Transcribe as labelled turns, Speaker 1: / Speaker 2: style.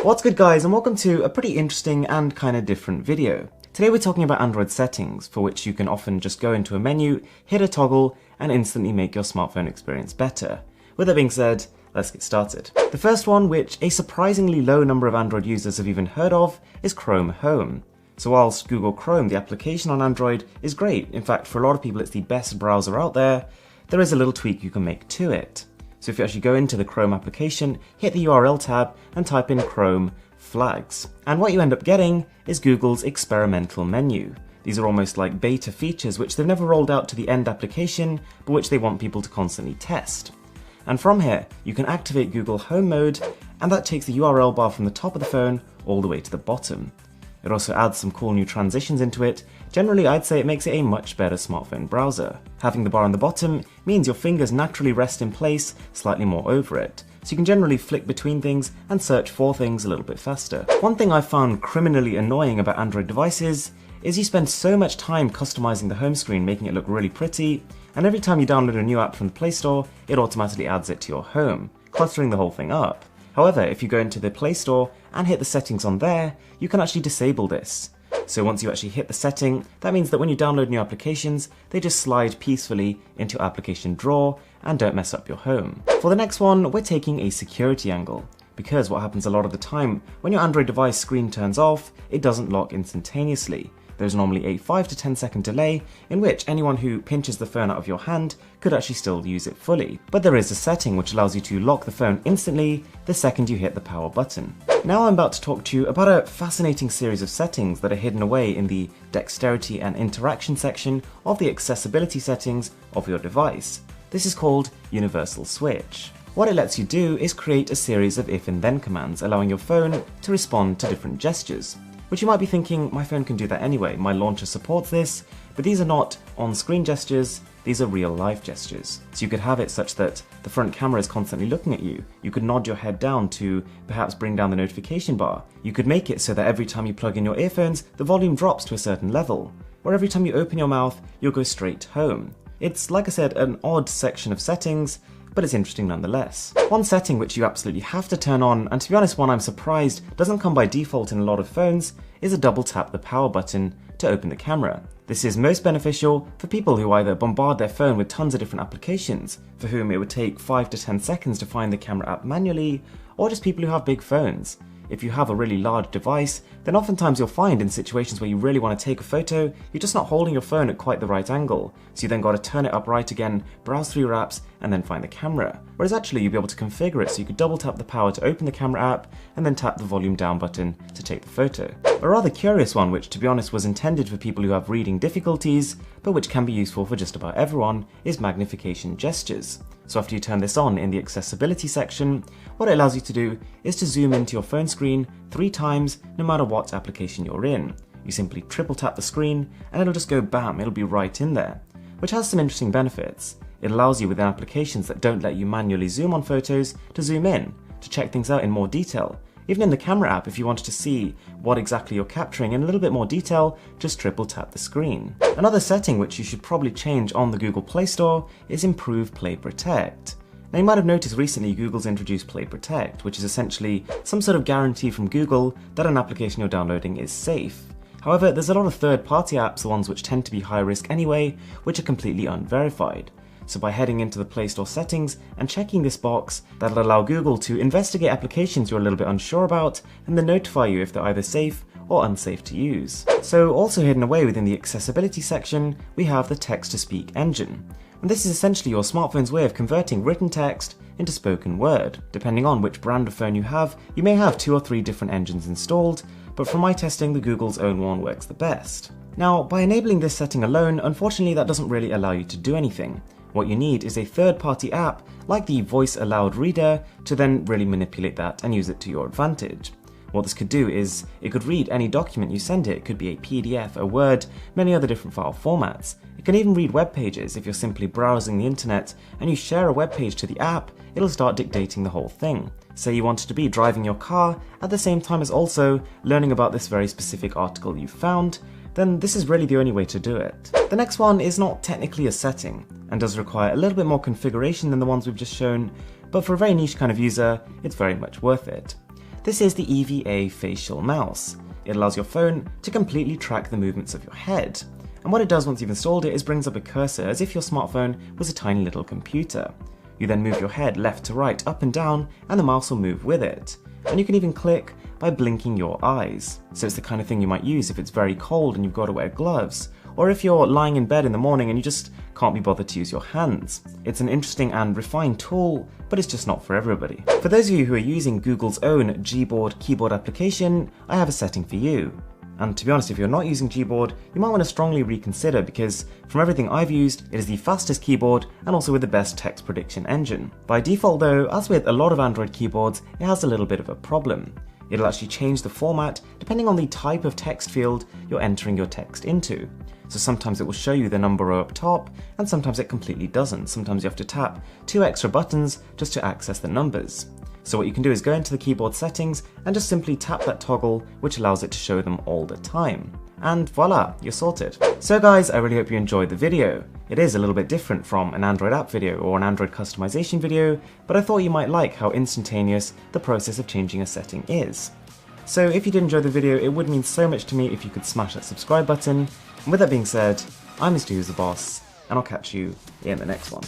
Speaker 1: What's good guys, and welcome to a pretty interesting and kind of different video. Today we're talking about Android settings, for which you can often just go into a menu, hit a toggle, and instantly make your smartphone experience better. With that being said, let's get started. The first one, which a surprisingly low number of Android users have even heard of, is Chrome Home. So whilst Google Chrome, the application on Android, is great, in fact for a lot of people it's the best browser out there, there is a little tweak you can make to it. So if you actually go into the Chrome application, hit the URL tab and type in Chrome flags. And what you end up getting is Google's experimental menu. These are almost like beta features which they've never rolled out to the end application, but which they want people to constantly test. And from here, you can activate Google Home mode, and that takes the URL bar from the top of the phone all the way to the bottom. It also adds some cool new transitions into it. Generally, I'd say it makes it a much better smartphone browser. Having the bar on the bottom means your fingers naturally rest in place slightly more over it, so you can generally flick between things and search for things a little bit faster. One thing I've found criminally annoying about Android devices is you spend so much time customizing the home screen, making it look really pretty, and every time you download a new app from the Play Store, it automatically adds it to your home, cluttering the whole thing up. However, if you go into the Play Store and hit the settings on there, you can actually disable this. So once you actually hit the setting, that means that when you download new applications, they just slide peacefully into your application drawer and don't mess up your home. For the next one, we're taking a security angle, because what happens a lot of the time, when your Android device screen turns off, it doesn't lock instantaneously. There's normally a 5 to 10 second delay in which anyone who pinches the phone out of your hand could actually still use it fully. But there is a setting which allows you to lock the phone instantly the second you hit the power button. Now I'm about to talk to you about a fascinating series of settings that are hidden away in the dexterity and interaction section of the accessibility settings of your device. This is called Universal Switch. What it lets you do is create a series of if and then commands, allowing your phone to respond to different gestures. Which you might be thinking, my phone can do that anyway, my launcher supports this, but these are not on-screen gestures, these are real-life gestures. So you could have it such that the front camera is constantly looking at you. You could nod your head down to perhaps bring down the notification bar. You could make it so that every time you plug in your earphones, the volume drops to a certain level. Or every time you open your mouth, you'll go straight home. It's, like I said, an odd section of settings, but it's interesting nonetheless. One setting which you absolutely have to turn on, and to be honest one I'm surprised doesn't come by default in a lot of phones, is a double tap the power button to open the camera. This is most beneficial for people who either bombard their phone with tons of different applications, for whom it would take 5 to 10 seconds to find the camera app manually, or just people who have big phones. If you have a really large device, then oftentimes you'll find in situations where you really want to take a photo, you're just not holding your phone at quite the right angle, so you then got to turn it upright again, browse through your apps, and then find the camera. Whereas actually you'll be able to configure it so you could double tap the power to open the camera app, and then tap the volume down button to take the photo. A rather curious one, which to be honest was intended for people who have reading difficulties, but which can be useful for just about everyone, is magnification gestures. So after you turn this on in the accessibility section, what it allows you to do is to zoom into your phone screen 3 times no matter what application you're in. You simply triple tap the screen and it'll just go bam, it'll be right in there, which has some interesting benefits. It allows you within applications that don't let you manually zoom on photos to zoom in, to check things out in more detail. Even in the camera app, if you wanted to see what exactly you're capturing in a little bit more detail, just triple tap the screen. Another setting which you should probably change on the Google Play Store is Improve Play Protect. Now you might have noticed recently Google's introduced Play Protect, which is essentially some sort of guarantee from Google that an application you're downloading is safe. However, there's a lot of third-party apps, the ones which tend to be high risk anyway, which are completely unverified. So by heading into the Play Store settings and checking this box, that'll allow Google to investigate applications you're a little bit unsure about and then notify you if they're either safe or unsafe to use. So also hidden away within the accessibility section, we have the text-to-speak engine. And this is essentially your smartphone's way of converting written text into spoken word. Depending on which brand of phone you have, you may have 2 or 3 different engines installed, but from my testing, the Google's own one works the best. Now, by enabling this setting alone, unfortunately that doesn't really allow you to do anything. What you need is a third-party app, like the Voice Aloud Reader, to then really manipulate that and use it to your advantage. What this could do is, it could read any document you send it. It could be a PDF, a Word, many other different file formats. It can even read web pages. If you're simply browsing the internet and you share a web page to the app, it'll start dictating the whole thing. Say you wanted to be driving your car at the same time as also learning about this very specific article you found, then this is really the only way to do it. The next one is not technically a setting, and does require a little bit more configuration than the ones we've just shown, but for a very niche kind of user, it's very much worth it. This is the EVA Facial Mouse. It allows your phone to completely track the movements of your head. And what it does once you've installed it is brings up a cursor as if your smartphone was a tiny little computer. You then move your head left to right, up and down, and the mouse will move with it. And you can even click by blinking your eyes. So it's the kind of thing you might use if it's very cold and you've got to wear gloves, or if you're lying in bed in the morning and you just can't be bothered to use your hands. It's an interesting and refined tool, but it's just not for everybody. For those of you who are using Google's own Gboard keyboard application, I have a setting for you. And to be honest, if you're not using Gboard, you might want to strongly reconsider because from everything I've used, it is the fastest keyboard and also with the best text prediction engine. By default though, as with a lot of Android keyboards, it has a little bit of a problem. It'll actually change the format depending on the type of text field you're entering your text into. So sometimes it will show you the number up top, and sometimes it completely doesn't. Sometimes you have to tap 2 extra buttons just to access the numbers. So what you can do is go into the keyboard settings and just simply tap that toggle, which allows it to show them all the time. And voila, you're sorted. So guys, I really hope you enjoyed the video. It is a little bit different from an Android app video or an Android customization video, but I thought you might like how instantaneous the process of changing a setting is. So if you did enjoy the video, it would mean so much to me if you could smash that subscribe button. And with that being said, I'm Mr. Who's the Boss, and I'll catch you in the next one.